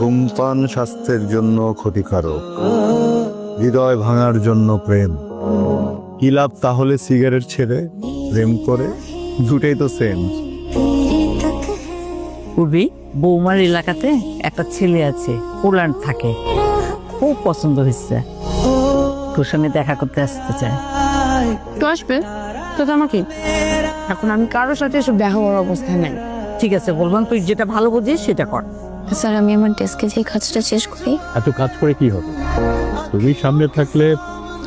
ধূমপান স্বাস্থ্যের জন্য ক্ষতিকারক, হৃদয় ভাঙার জন্য প্রেম। কি লাভ তাহলে সিগারেট ছেড়ে প্রেম করে? দুটেই তো সেম। পূর্বী বৌমার এলাকাতে একটা ছেলে আছে, পোল্যান্ড থাকে, খুব পছন্দ হয়েছে, তোর সঙ্গে দেখা করতে আসতে চায়। তো আসবে তো আমাকে এখন আমি কারোর সাথে এসব দেখা করার অবস্থায় নাই। ঠিক আছে, বললাম তুই যেটা ভালো বুঝিস সেটা কর। স্যার আমি আমার ডেস্কে যে কাজটা শেষ করি। এত কাজ করে কি হবে? তুমি সামনে থাকলে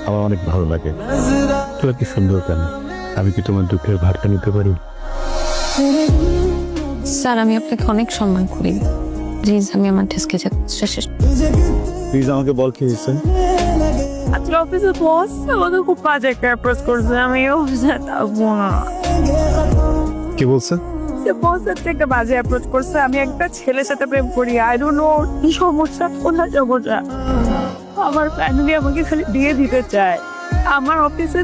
আমার অনেক ভালো লাগে। তুমি কি সুন্দর কেন? আমি কি তোমার দুঃখের ভাগটা নিতে পারি? স্যার আমি আপনাকে অনেক সম্মান করি, প্লিজ আমি আমার ডেস্কে যে কাজটা শেষ। প্লিজ আমাকে বল কি হয়েছে। আজকে অফিসের বস আমাদের খুব বাজে একটা অ্যাপ্রোচ করছে, আমি অফিসে থাকবো না। কি বলছে? সে বস একটা বাজে অ্যাপ্রোচ করছে, আমি একটা ছেলের সাথে প্রেম করি। আই ডোন্ট নো কি সমস্যা, কোথায় সমস্যা। আমার ফ্যামিলি আমাকে খালি দিয়ে দিতে চায়। আমার অফিসে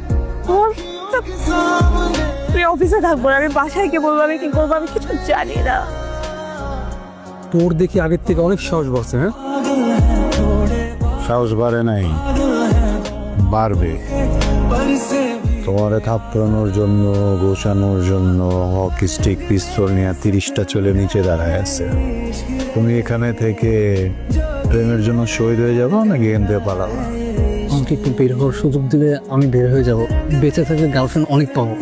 তুই অফিসে থাকবো না, আমি বাসায় কি বলবো, আমি কি করবো, আমি কিছু জানি না। তোর দেখি আগের থেকে অনেক সাহস বাড়ছে। হ্যাঁ, সাহস বাড়ে নাই, বাড়বে। তোমারে থাপড়ানোর জন্য, গোছানোর জন্য হকি স্টিক পিস্তল নিয়ে 30টা চলে নিচে দাঁড়ায় আছে। তুমি এখানে থেকে প্রেমের জন্য শহীদ হয়ে যাবো নাকি এখান থেকে পালাবো? আমাকে একটু বের হওয়ার সুযোগ দিলে আমি বের হয়ে যাব। বেঁচে থাকলে গার্লফ্রেন্ড অনেক পাবো।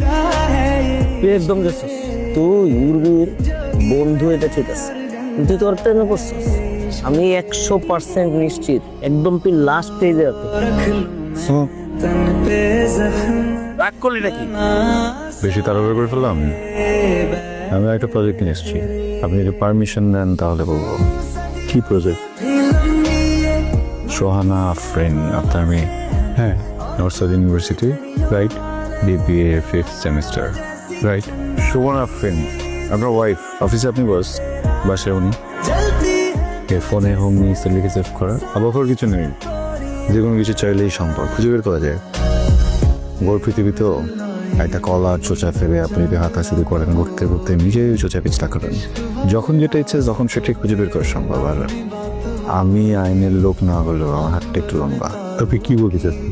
তুই একদম গেছিস, তুই উর্বির বন্ধু এটা ঠিক আছে, তুই তোর প্রেমে করছিস। আমি 100% নিশ্চিত, একদম তুই লাস্ট স্টেজে আছিস। রাগ করলি নাকি? বেশি তাড়াহুড়ো করে ফেললাম। আমি একটা প্রজেক্ট নিয়ে এসেছি, আপনি যদি পারমিশন দেন তাহলে বলবো। কি প্রজেক্ট? সোহানা আফরিন আপনার মেয়ে? হ্যাঁ, north south university, right? BBA 5th semester, right? Sohana Afrin আপনার ওয়াইফ, অফিসে আপনি বস, বাসায় উনি। ফোনে হোম মিনিস্টার লিখে সেভ করা, আবার কিছু নেই। যে কোনো কিছু চাইলেই সম্ভব, খুঁজে বের করা যায়। গোল পৃথিবীতেও একটা কলা চোচা ফেলে আপনি যদি হাঁটা শুরু করেন, ঘুরতে ঘুরতে নিজেই চোচা পিছলা করেন। যখন যেটা ইচ্ছে তখন সেটাই খুঁজে বের করা সম্ভব। আর আমি আইনের লোক না হলেও আমার হাতটা একটু লম্বা। আপনি কি বলতে চাচ্ছেন?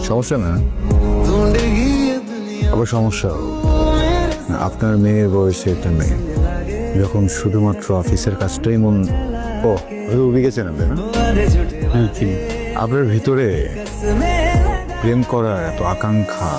সমস্যা না, আবার সমস্যা আপনার মেয়ের বয়সে একটা মেয়ে যখন শুধুমাত্র অফিসের কাজটাই মন। ও গেছেন আপনি না? হ্যাঁ, ঠিক। আপনার ভিতরে প্রেম করার এত আকাঙ্ক্ষা,